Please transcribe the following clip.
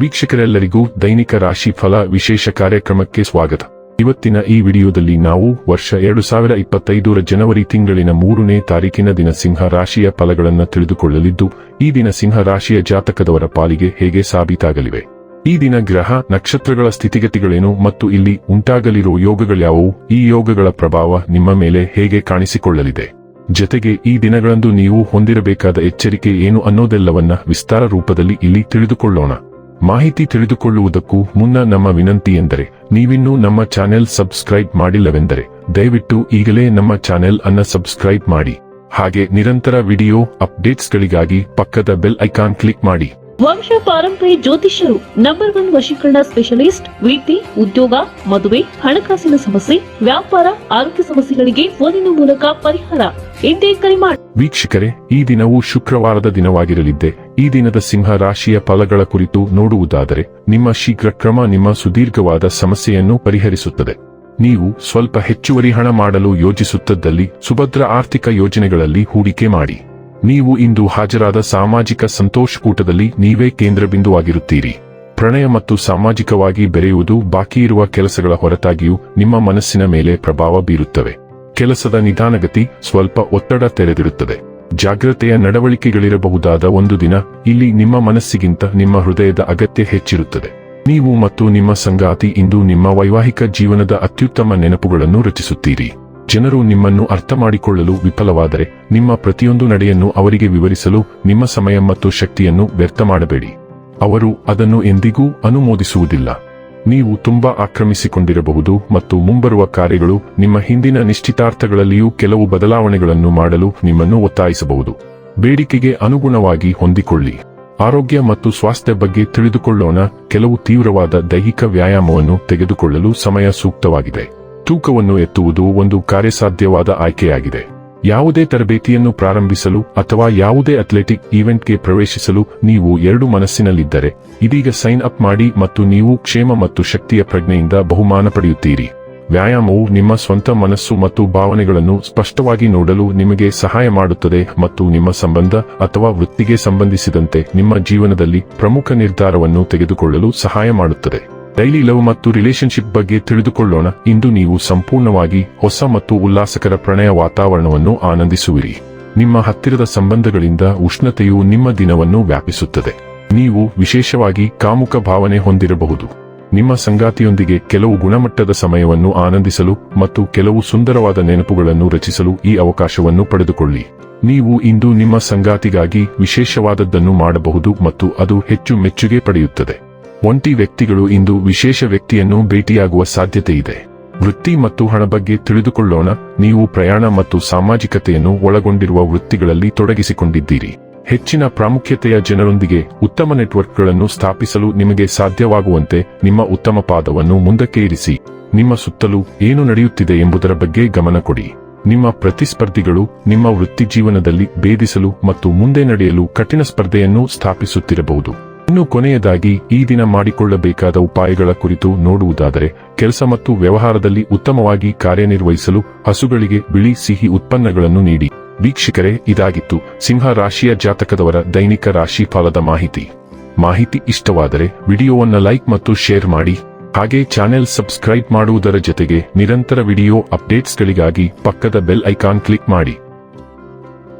ವೀಕ್ಷಕರೆಲ್ಲರಿಗೂ ದೈನಿಕ ರಾಶಿ ಫಲ ವಿಶೇಷ ಕಾರ್ಯಕ್ರಮಕ್ಕೆ ಸ್ವಾಗತ. ಇವತ್ತಿನ ಈ ವಿಡಿಯೋದಲ್ಲಿ ನಾವು ವರ್ಷ 2025ರ ಜನವರಿ ತಿಂಗಳಿನ 3ನೇ ತಾರೀಕಿನ ದಿನ ಸಿಂಹ ರಾಶಿಯ ಫಲಗಳನ್ನು ತಿಳಿದುಕೊಳ್ಳಲಿದ್ದು, ಈ ದಿನ ಸಿಂಹ ರಾಶಿಯ ಜಾತಕದವರ ಪಾಲಿಗೆ ಹೇಗೆ ಸಾಬೀತಾಗಲಿವೆ, ಈ ದಿನ ಗ್ರಹ ನಕ್ಷತ್ರಗಳ ಸ್ಥಿತಿಗತಿಗಳೇನು ಮತ್ತು ಇಲ್ಲಿ ಉಂಟಾಗಲಿರುವ ಯೋಗಗಳ್ಯಾವುವು, ಈ ಯೋಗಗಳ ಪ್ರಭಾವ ನಿಮ್ಮ ಮೇಲೆ ಹೇಗೆ ಕಾಣಿಸಿಕೊಳ್ಳಲಿದೆ, ಜೊತೆಗೆ ಈ ದಿನಗಳಂದು ನೀವು ಹೊಂದಿರಬೇಕಾದ ಎಚ್ಚರಿಕೆ ಏನು ಅನ್ನೋದೆಲ್ಲವನ್ನ ವಿಸ್ತಾರ ರೂಪದಲ್ಲಿ ಇಲ್ಲಿ ತಿಳಿದುಕೊಳ್ಳೋಣ. ಮಾಹಿತಿ ತಿಳಿದುಕೊಳ್ಳುವುದಕ್ಕೂ ಮುನ್ನ ನಮ್ಮ ವಿನಂತಿ ಎಂದರೆ, ನೀವಿನ್ನೂ ನಮ್ಮ ಚಾನೆಲ್ ಸಬ್ಸ್ಕ್ರೈಬ್ ಮಾಡಿಲ್ಲವೆಂದರೆ ದಯವಿಟ್ಟು ಈಗಲೇ ನಮ್ಮ ಚಾನೆಲ್ ಅನ್ನು ಸಬ್ಸ್ಕ್ರೈಬ್ ಮಾಡಿ. ಹಾಗೆ ನಿರಂತರ ವಿಡಿಯೋ ಅಪ್ಡೇಟ್ಸ್ಗಳಿಗಾಗಿ ಪಕ್ಕದ ಬೆಲ್ ಐಕಾನ್ ಕ್ಲಿಕ್ ಮಾಡಿ. ವಂಶ ಪಾರಂಪರ್ಯ ಜ್ಯೋತಿಷ್ಯರು ನಂಬರ್ 1 ವಶೀಕರಣ ಸ್ಪೆಷಲಿಸ್ಟ್. ವೃತ್ತಿ, ಉದ್ಯೋಗ, ಮದುವೆ, ಹಣಕಾಸಿನ ಸಮಸ್ಯೆ, ವ್ಯಾಪಾರ, ಆರೋಗ್ಯ ಸಮಸ್ಯೆಗಳಿಗೆ ಫೋನಿನ ಮೂಲಕ ಪರಿಹಾರ. ಇಂದೇ ಕರೆ ಮಾಡಿ. ವೀಕ್ಷಕರೇ, ಈ ದಿನವು ಶುಕ್ರವಾರದ ದಿನವಾಗಿರಲಿದ್ದೆ. ಈ ದಿನದ ಸಿಂಹ ರಾಶಿಯ ಫಲಗಳ ಕುರಿತು ನೋಡುವುದಾದರೆ, ನಿಮ್ಮ ಶೀಘ್ರ ಕ್ರಮ ನಿಮ್ಮ ಸುದೀರ್ಘವಾದ ಸಮಸ್ಯೆಯನ್ನು ಪರಿಹರಿಸುತ್ತದೆ. ನೀವು ಸ್ವಲ್ಪ ಹೆಚ್ಚುವರಿ ಹಣ ಮಾಡಲು ಯೋಜಿಸುತ್ತಿದ್ದಲ್ಲಿ ಸುಭದ್ರ ಆರ್ಥಿಕ ಯೋಜನೆಗಳಲ್ಲಿ ಹೂಡಿಕೆ ಮಾಡಿ. ನೀವು ಇಂದು ಹಾಜರಾದ ಸಾಮಾಜಿಕ ಸಂತೋಷಕೂಟದಲ್ಲಿ ನೀವೇ ಕೇಂದ್ರಬಿಂದುವಾಗಿರುತ್ತೀರಿ. ಪ್ರಣಯ ಮತ್ತು ಸಾಮಾಜಿಕವಾಗಿ ಬೆರೆಯುವುದು ಬಾಕಿಯಿರುವ ಕೆಲಸಗಳ ಹೊರತಾಗಿಯೂ ನಿಮ್ಮ ಮನಸ್ಸಿನ ಮೇಲೆ ಪ್ರಭಾವ ಬೀರುತ್ತವೆ. ಕೆಲಸದ ನಿಧಾನಗತಿ, ಸ್ವಲ್ಪ ಒತ್ತಡ ತೆರೆದಿರುತ್ತದೆ. ಜಾಗ್ರತೆಯ ನಡವಳಿಕೆಗಳಿರಬಹುದಾದ ಒಂದು ದಿನ. ಇಲ್ಲಿ ನಿಮ್ಮ ಮನಸ್ಸಿಗಿಂತ ನಿಮ್ಮ ಹೃದಯದ ಅಗತ್ಯ ಹೆಚ್ಚಿರುತ್ತದೆ. ನೀವು ಮತ್ತು ನಿಮ್ಮ ಸಂಗಾತಿ ಇಂದು ನಿಮ್ಮ ವೈವಾಹಿಕ ಜೀವನದ ಅತ್ಯುತ್ತಮ ನೆನಪುಗಳನ್ನು ರಚಿಸುತ್ತೀರಿ. ಜನರು ನಿಮ್ಮನ್ನು ಅರ್ಥ ಮಾಡಿಕೊಳ್ಳಲು ವಿಫಲವಾದರೆ ನಿಮ್ಮ ಪ್ರತಿಯೊಂದು ನಡೆಯನ್ನು ಅವರಿಗೆ ವಿವರಿಸಲು ನಿಮ್ಮ ಸಮಯ ಮತ್ತು ಶಕ್ತಿಯನ್ನು ವ್ಯರ್ಥ ಮಾಡಬೇಡಿ. ಅವರು ಅದನ್ನು ಎಂದಿಗೂ ಅನುಮೋದಿಸುವುದಿಲ್ಲ. ನೀವು ತುಂಬಾ ಆಕ್ರಮಿಸಿಕೊಂಡಿರಬಹುದು ಮತ್ತು ಮುಂಬರುವ ಕಾರ್ಯಗಳು ನಿಮ್ಮ ಹಿಂದಿನ ನಿಶ್ಚಿತಾರ್ಥಗಳಲ್ಲಿಯೂ ಕೆಲವು ಬದಲಾವಣೆಗಳನ್ನು ಮಾಡಲು ನಿಮ್ಮನ್ನು ಒತ್ತಾಯಿಸಬಹುದು. ಬೇಡಿಕೆಗೆ ಅನುಗುಣವಾಗಿ ಹೊಂದಿಕೊಳ್ಳಿ. ಆರೋಗ್ಯ ಮತ್ತು ಸ್ವಾಸ್ಥ್ಯ ಬಗ್ಗೆ ತಿಳಿದುಕೊಳ್ಳೋಣ. ಕೆಲವು ತೀವ್ರವಾದ ದೈಹಿಕ ವ್ಯಾಯಾಮವನ್ನು ತೆಗೆದುಕೊಳ್ಳಲು ಸಮಯ ಸೂಕ್ತವಾಗಿದೆ. ತೂಕವನ್ನು ಎತ್ತುವುದು ಒಂದು ಕಾರ್ಯಸಾಧ್ಯವಾದ ಆಯ್ಕೆಯಾಗಿದೆ. ಯಾವುದೇ ತರಬೇತಿಯನ್ನು ಪ್ರಾರಂಭಿಸಲು ಅಥವಾ ಯಾವುದೇ ಅಥ್ಲೆಟಿಕ್ ಈವೆಂಟ್ಗೆ ಪ್ರವೇಶಿಸಲು ನೀವು ಎರಡು ಮನಸ್ಸಿನಲ್ಲಿದ್ದರೆ ಇದೀಗ ಸೈನ್ ಅಪ್ ಮಾಡಿ ಮತ್ತು ನೀವು ಕ್ಷೇಮ ಮತ್ತು ಶಕ್ತಿಯ ಪ್ರಜ್ಞೆಯಿಂದ ಬಹುಮಾನ ಪಡೆಯುತ್ತೀರಿ. ವ್ಯಾಯಾಮವು ನಿಮ್ಮ ಸ್ವಂತ ಮನಸ್ಸು ಮತ್ತು ಭಾವನೆಗಳನ್ನು ಸ್ಪಷ್ಟವಾಗಿ ನೋಡಲು ನಿಮಗೆ ಸಹಾಯ ಮಾಡುತ್ತದೆ ಮತ್ತು ನಿಮ್ಮ ಸಂಬಂಧ ಅಥವಾ ವೃತ್ತಿಗೆ ಸಂಬಂಧಿಸಿದಂತೆ ನಿಮ್ಮ ಜೀವನದಲ್ಲಿ ಪ್ರಮುಖ ನಿರ್ಧಾರವನ್ನು ತೆಗೆದುಕೊಳ್ಳಲು ಸಹಾಯ ಮಾಡುತ್ತದೆ. ಡೈಲಿ ಲವ್ ಮತ್ತು ರಿಲೇಶನ್ಶಿಪ್ ಬಗ್ಗೆ ತಿಳಿದುಕೊಳ್ಳೋಣ. ಇಂದು ನೀವು ಸಂಪೂರ್ಣವಾಗಿ ಹೊಸ ಮತ್ತು ಉಲ್ಲಾಸಕರ ಪ್ರಣಯ ವಾತಾವರಣವನ್ನು ಆನಂದಿಸುವಿರಿ. ನಿಮ್ಮ ಹತ್ತಿರದ ಸಂಬಂಧಗಳಿಂದ ಉಷ್ಣತೆಯು ನಿಮ್ಮ ದಿನವನ್ನು ವ್ಯಾಪಿಸುತ್ತದೆ. ನೀವು ವಿಶೇಷವಾಗಿ ಕಾಮುಕ ಭಾವನೆ ಹೊಂದಿರಬಹುದು. ನಿಮ್ಮ ಸಂಗಾತಿಯೊಂದಿಗೆ ಕೆಲವು ಗುಣಮಟ್ಟದ ಸಮಯವನ್ನು ಆನಂದಿಸಲು ಮತ್ತು ಕೆಲವು ಸುಂದರವಾದ ನೆನಪುಗಳನ್ನು ರಚಿಸಲು ಈ ಅವಕಾಶವನ್ನು ಪಡೆದುಕೊಳ್ಳಿ. ನೀವು ಇಂದು ನಿಮ್ಮ ಸಂಗಾತಿಗಾಗಿ ವಿಶೇಷವಾದದ್ದನ್ನು ಮಾಡಬಹುದು ಮತ್ತು ಅದು ಹೆಚ್ಚು ಮೆಚ್ಚುಗೆ ಪಡೆಯುತ್ತದೆ. ಒಂಟಿ ವ್ಯಕ್ತಿಗಳು ಇಂದು ವಿಶೇಷ ವ್ಯಕ್ತಿಯನ್ನು ಭೇಟಿಯಾಗುವ ಸಾಧ್ಯತೆಯಿದೆ. ವೃತ್ತಿ ಮತ್ತು ಹಣ ಬಗ್ಗೆ ತಿಳಿದುಕೊಳ್ಳೋಣ. ನೀವು ಪ್ರಯಾಣ ಮತ್ತು ಸಾಮಾಜಿಕತೆಯನ್ನು ಒಳಗೊಂಡಿರುವ ವೃತ್ತಿಗಳಲ್ಲಿ ತೊಡಗಿಸಿಕೊಂಡಿದ್ದೀರಿ. ಹೆಚ್ಚಿನ ಪ್ರಾಮುಖ್ಯತೆಯ ಜನರೊಂದಿಗೆ ಉತ್ತಮ ನೆಟ್ವರ್ಕ್ಗಳನ್ನು ಸ್ಥಾಪಿಸಲು ನಿಮಗೆ ಸಾಧ್ಯವಾಗುವಂತೆ ನಿಮ್ಮ ಉತ್ತಮ ಪಾದವನ್ನು ಮುಂದಕ್ಕೆ ಇರಿಸಿ. ನಿಮ್ಮ ಸುತ್ತಲೂ ಏನು ನಡೆಯುತ್ತಿದೆ ಎಂಬುದರ ಬಗ್ಗೆ ಗಮನ ಕೊಡಿ. ನಿಮ್ಮ ಪ್ರತಿಸ್ಪರ್ಧಿಗಳು ನಿಮ್ಮ ವೃತ್ತಿಜೀವನದಲ್ಲಿ ಭೇದಿಸಲು ಮತ್ತು ಮುಂದೆ ನಡೆಯಲು ಕಠಿಣ ಸ್ಪರ್ಧೆಯನ್ನು ಸ್ಥಾಪಿಸುತ್ತಿರಬಹುದು. ಇನ್ನು ಕೊನೆಯದಾಗಿ ಈ ದಿನ ಮಾಡಿಕೊಳ್ಳಬೇಕಾದ ಉಪಾಯಗಳ ಕುರಿತು ನೋಡುವುದಾದರೆ, ಕೆಲಸ ಮತ್ತು ವ್ಯವಹಾರದಲ್ಲಿ ಉತ್ತಮವಾಗಿ ಕಾರ್ಯನಿರ್ವಹಿಸಲು ಹಸುಗಳಿಗೆ ಬಿಳಿ ಸಿಹಿ ಉತ್ಪನ್ನಗಳನ್ನು ನೀಡಿ. ವೀಕ್ಷಕರೇ, ಇದಾಗಿತ್ತು ಸಿಂಹ ರಾಶಿಯ ಜಾತಕದವರ ದೈನಿಕ ರಾಶಿ ಫಲದ ಮಾಹಿತಿ ಇಷ್ಟವಾದರೆ ವಿಡಿಯೋವನ್ನು ಲೈಕ್ ಮತ್ತು ಶೇರ್ ಮಾಡಿ. ಹಾಗೆ ಚಾನೆಲ್ ಸಬ್ಸ್ಕ್ರೈಬ್ ಮಾಡುವುದರ ಜೊತೆಗೆ ನಿರಂತರ ವಿಡಿಯೋ ಅಪ್ಡೇಟ್ಸ್ಗಳಿಗಾಗಿ ಪಕ್ಕದ ಬೆಲ್ ಐಕಾನ್ ಕ್ಲಿಕ್ ಮಾಡಿ.